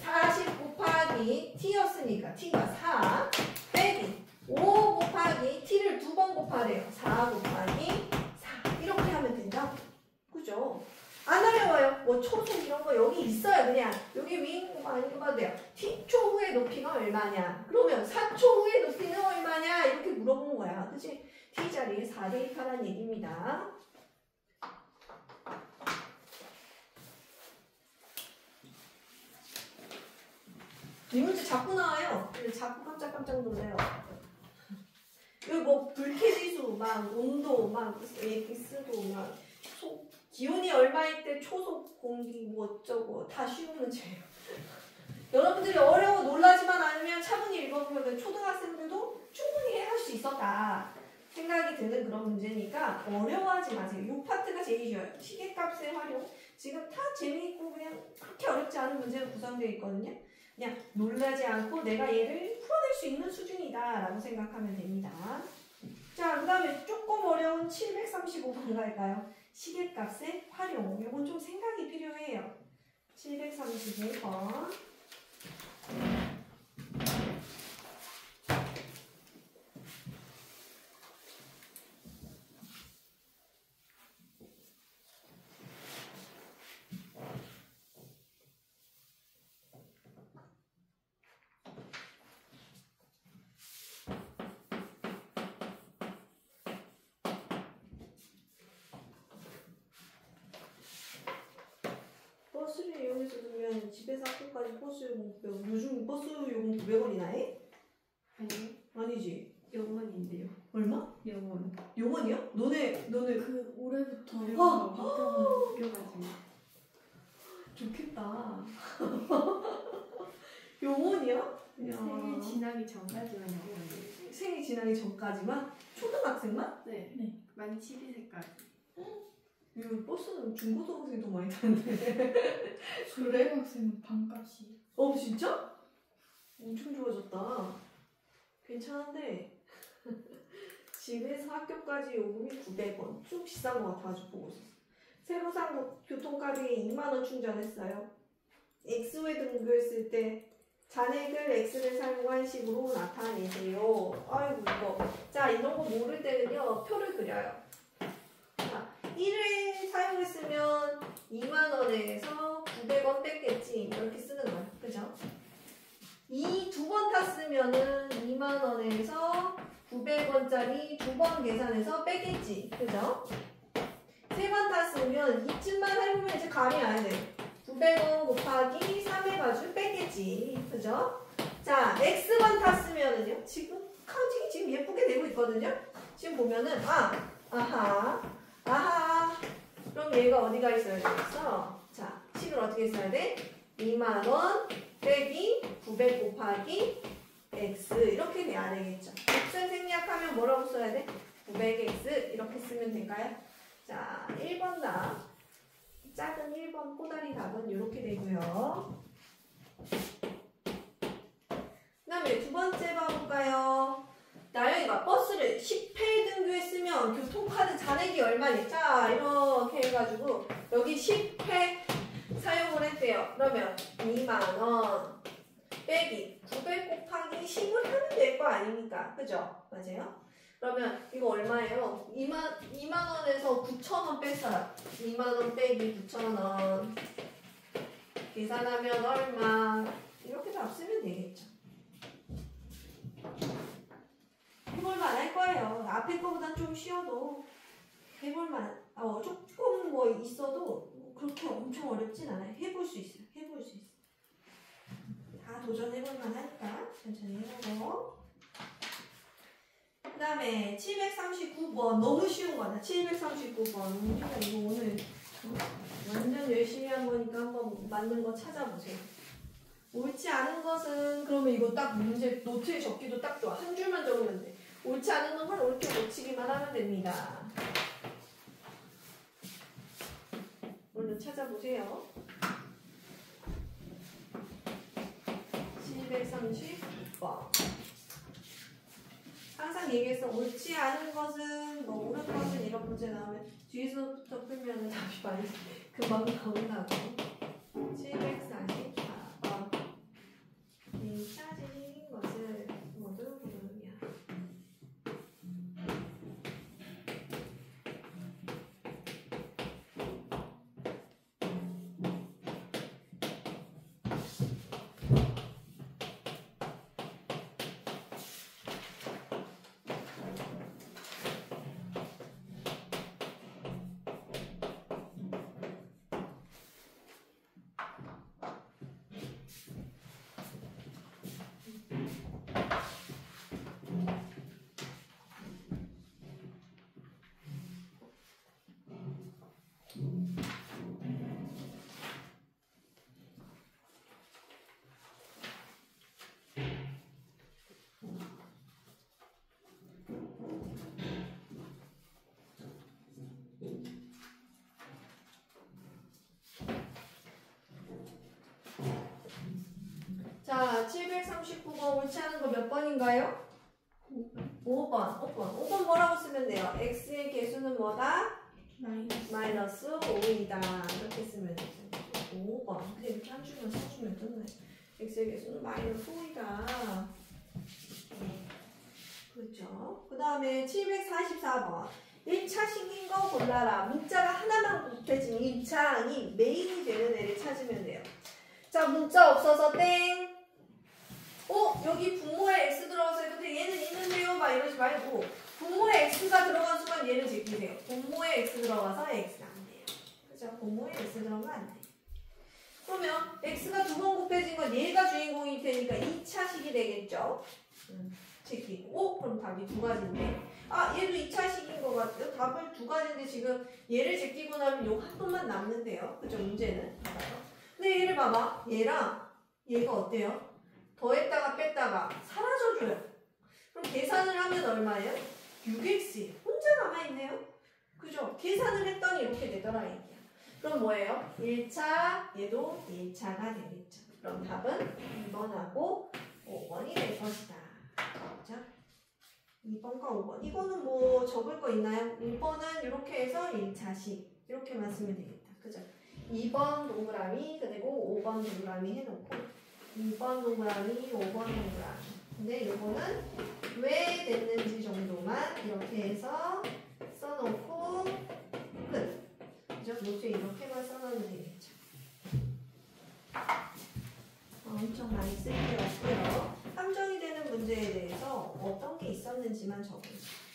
40 곱하기 t였으니까 t가 4 빼기 5 곱하기 t를 2번 곱하래요. 4 곱하기 4 이렇게 하면 된다. 그죠? 안 어려워요. 뭐 초속 이런 거 여기 있어요. 그냥 여기 위인 거만 아닌 거 봐도 돼요. t초 후의 높이가 얼마냐? 그러면 4초 후의 높이는 얼마냐? 이렇게 물어보는 거야. 그치? t 자리에 4 대입하라는 얘기입니다. 이 문제 자꾸 나와요. 근데 자꾸 깜짝깜짝 놀래요. 여기 뭐 불쾌지수, 막 온도, 막 엑스도, 막 기온이 얼마일 때 초속 공기 뭐 어쩌고 다 쉬운 문제예요. 여러분들이 어려워 놀라지만 않으면 차분히 읽어보면 초등학생들도 충분히 할 수 있었다 생각이 드는 그런 문제니까 어려워하지 마세요. 이 파트가 제일 쉬워요. 시계값의 활용. 지금 다 재미있고 그냥 그렇게 어렵지 않은 문제로 구성되어 있거든요. 그냥 놀라지 않고 내가 얘를 풀어낼 수 있는 수준이다 라고 생각하면 됩니다. 자, 그 다음에 조금 어려운 735번 갈까요? 시계값의 활용. 이건 좀 생각이 필요해요. 735번. 버스를 이용해서 들면 집에서 학교까지 버스 요금 900원. 요즘 버스 요금 900원이나 해? 아니, 아니지. 영원인데요. 얼마? 영원. 요원이요? 너네 그 올해부터 어! 영원 바뀌어가지고. 좋겠다. 요원이요? 생일 지나기 전까지만 영원이에요. 생일 지나기 전까지만? 초등학생만? 네. 네. 만 12세까지. 이거 버스는 중고등학생이 더 많이 타는데. 초등학생은 반값이. 진짜? 엄청 좋아졌다. 괜찮은데. 집에서 학교까지 요금이 900원. 좀 비싼 것 같아가지고 보고 있었어. 새로 산 교통카드에 2만원 충전했어요. X에 등교했을 때 잔액을 X를 사용한 식으로 나타내세요. 아이고 이거. 자, 이런 거 모를 때는요. 표를 그려요. 자, 1회 사용했으면 2만원에서 900원 뺐겠지. 이렇게 쓰는 거야. 그죠? 이 두 번 탔으면은 2만원에서 900원짜리 두 번 계산해서 빼겠지. 그죠? 세 번 탔으면 이쯤만 해보면 이제 감이 와야 돼. 900원 곱하기 3 해가지고 빼겠지. 그죠? 자, X번 탔으면은요. 지금 카운팅이 지금 예쁘게 되고 있거든요. 지금 보면은, 아하. 그럼 얘가 어디가 있어야 되겠어? 자, 식을 어떻게 써야 돼? 2만원 빼기 900 곱하기 X. 이렇게 돼야 되겠죠. X를 생략하면 뭐라고 써야 돼? 900X. 이렇게 쓰면 될까요? 자, 1번 답. 작은 1번 꼬다리 답은 이렇게 되고요. 그 다음에 두 번째 봐볼까요? 나영이가 버스를 10회 등교했으면 교통카드 잔액이 얼마니? 자, 이렇게 해가지고 여기 10회 사용을 했대요. 그러면 2만원 빼기 900 곱하기 10을 하면 될 거 아닙니까? 그죠? 맞아요? 그러면 이거 얼마예요? 2만원에서 9천원 뺐어요. 2만원 빼기 9천원 계산하면 얼마? 이렇게 답 쓰면 되겠죠. 해볼만 할 거예요. 앞에 거보단 좀 쉬워도 해볼만. 조금 뭐 있어도 그렇게 엄청 어렵진 않아요. 해볼 수 있어요. 다 도전해볼만 하니까 천천히 해보고. 그 다음에 739번 너무 쉬운 거다. 739번 이거 오늘 완전 열심히 한 거니까 한번 맞는 거 찾아보세요. 옳지 않은 것은 그러면 이거 딱 문제 노트에 적기도 딱 좋아. 한 줄만 적으면 돼. 옳지 않은 건 옳게 고치기만 하면 됩니다. 얼른 찾아보세요. 730번. 항상 얘기했어. 옳지 않은 것은, 뭐, 옳은 것은 이런 문제 나오면 뒤에서부터 풀면 답이 많이 금방 나온다고. 744번. 이 찾으신 것을 모두 부르면. 자, 739번 옳지 않은 거 몇 번인가요? 5번 뭐라고 쓰면 돼요? x의 개수는 뭐다? 마이너스 5이다. 이렇게 쓰면 되죠. 5번. 근데 이렇게 한 줄만 써주면 끝나요. x의 개수는 마이너스 5이다. 그렇죠. 그 다음에 744번. 1차 식인 거 골라라. 문자가 하나만 곱해지면 1차이 메인이 되는 애를 찾으면 돼요. 자, 문자 없어서 땡. 여기 분모에 x 들어가서 해도 돼. 얘는 있는데요. 막 이러지 말고 분모에 x가 들어간 순간 얘를 제끼세요. 분모에 x 들어가서 x가 안 돼요. 그죠? 분모에 x 들어가면 안 돼요. 그러면 x가 두 번 곱해진 건 얘가 주인공일 테니까 2차식이 되겠죠? 제끼고. 그럼 답이 두 가지인데. 얘도 2차식인 것 같아요. 답을 두 가지인데 지금 얘를 제끼고 나면 요 한 번만 남는데요. 그죠? 문제는. 봐봐요. 근데 얘를 봐봐. 얘랑 얘가 어때요? 더했다가 뺐다가 사라져줘요. 그럼 계산을 하면 얼마예요? 6x. 혼자 남아있네요. 그죠? 계산을 했더니 이렇게 되더라 얘기야. 그럼 뭐예요? 1차, 얘도 1차가 되겠죠. 그럼 답은 2번하고 5번이 될 것이다. 그죠? 2번과 5번. 이거는 뭐 적을 거 있나요? 5번은 이렇게 해서 1차식. 이렇게만 쓰면 되겠다. 그죠? 2번 동그라미, 그리고 5번 동그라미 해놓고 2번 동그라미, 5번 동그라미. 근데 요거는 왜 됐는지 정도만 이렇게 해서 써놓고 끝. 그죠? 노트에 이렇게만 써놓으면 되겠죠. 엄청 많이 쓸 필요 없고요. 함정이 되는 문제에 대해서 어떤 게 있었는지만 적어주세요.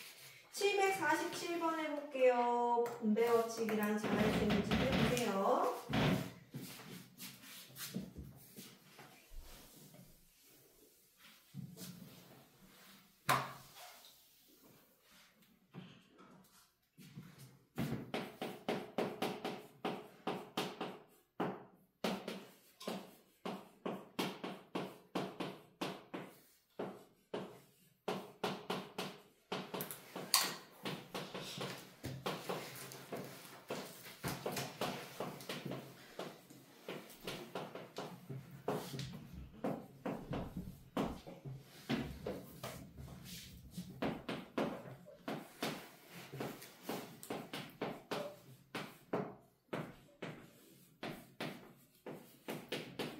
747번 해볼게요. 분배 법칙이랑 잘할 수 있는지 해보세요.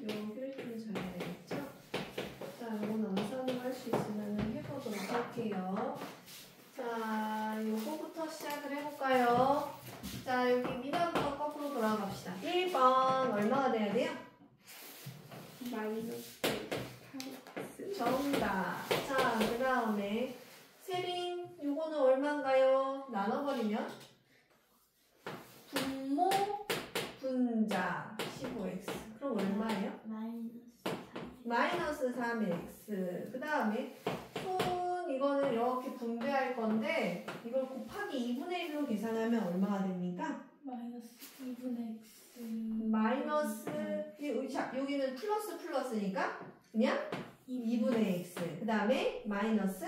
여기를 좀 잘 되겠죠? 자, 이건 암산을 할 수 있으면 해보도록 할게요. 자, 요거부터 시작을 해볼까요? 자, 여기 미나부터 거꾸로 돌아갑시다. 1번 얼마가 돼야 돼요? 마이너스 8x. 정답. 자, 그 다음에 세린 요거는 얼마인가요? 나눠버리면 분모 분자 15x. 그럼 얼마예요? 마이너스 3x. 그 다음에 손 이거는 이렇게 분배할 건데 이걸 곱하기 2분의 1로 계산하면 얼마가 됩니까? 마이너스 2분의 x. 마이너스 여기는 플러스 플러스니까 그냥 2분의 x. 그 다음에 마이너스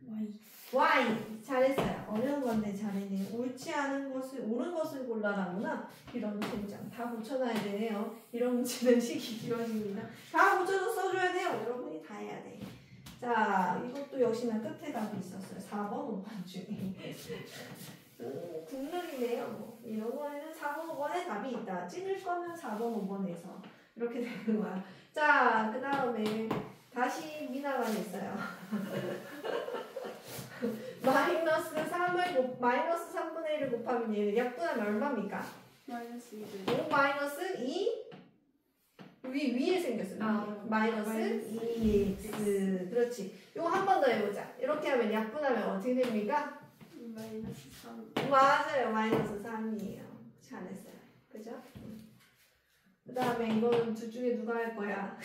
y. y. 잘했어요. 어려운 건데 잘했네요. 옳지 않은 것을 옳은 것을 골라라구나. 이런 문장 다 붙여놔야 되네요. 이런 문제는 식이 길어집니다. 다 붙여서 써줘야 돼요. 여러분이 다 해야 돼. 자, 이것도 역시나 끝에 답이 있었어요. 4번, 5번 중에. 국룰이네요. 뭐. 이런 거에는 4번, 5번에 답이 있다. 찔릴 거면 4번, 5번에서 이렇게 되는 거야. 자, 그 다음에 다시 미나가 됐어요. 마이너스 3분의 1을 곱하면 얘는 약분하면 얼마입니까? 마이너스 2. 5 마이너스 2 위에 생겼어요. 마이너스 2x. 그렇지. 이거 한 번 더 해보자. 이렇게 하면 약분하면 어떻게 됩니까? 마이너스 3. 맞아요. 마이너스 3이에요. 잘했어요. 그죠? 그 다음에 이거는 둘 중에 누가 할 거야?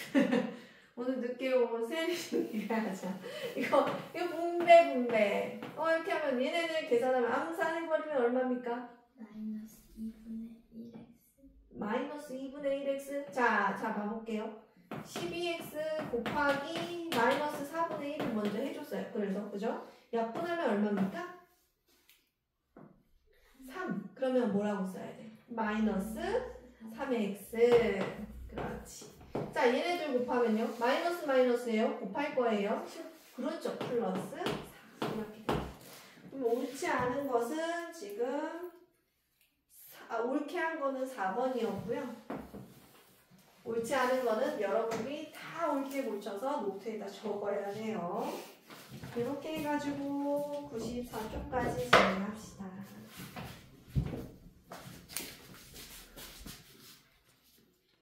오늘 늦게 온 세린이가 하자. 이거 분배. 이렇게 하면 얘네들 계산하면 암산해버리면 얼마입니까? 마이너스 2분의 1x. 마이너스 2분의 1x. 자, 봐볼게요. 12x 곱하기 마이너스 4분의 1을 먼저 해줬어요. 그래서, 그죠? 약분하면 얼마입니까? 3. 그러면 뭐라고 써야 돼? 마이너스 3x. 그렇지. 자, 얘네들 곱하면요. 마이너스예요. 곱할 거예요. 그렇죠. 플러스 4. 이렇게 돼요. 그럼 옳지 않은 것은 지금 옳게 한 거는 4번이었고요. 옳지 않은 거는 여러분이 다 옳게 고쳐서 노트에다 적어야 돼요. 이렇게 해가지고 94쪽까지 진행합시다.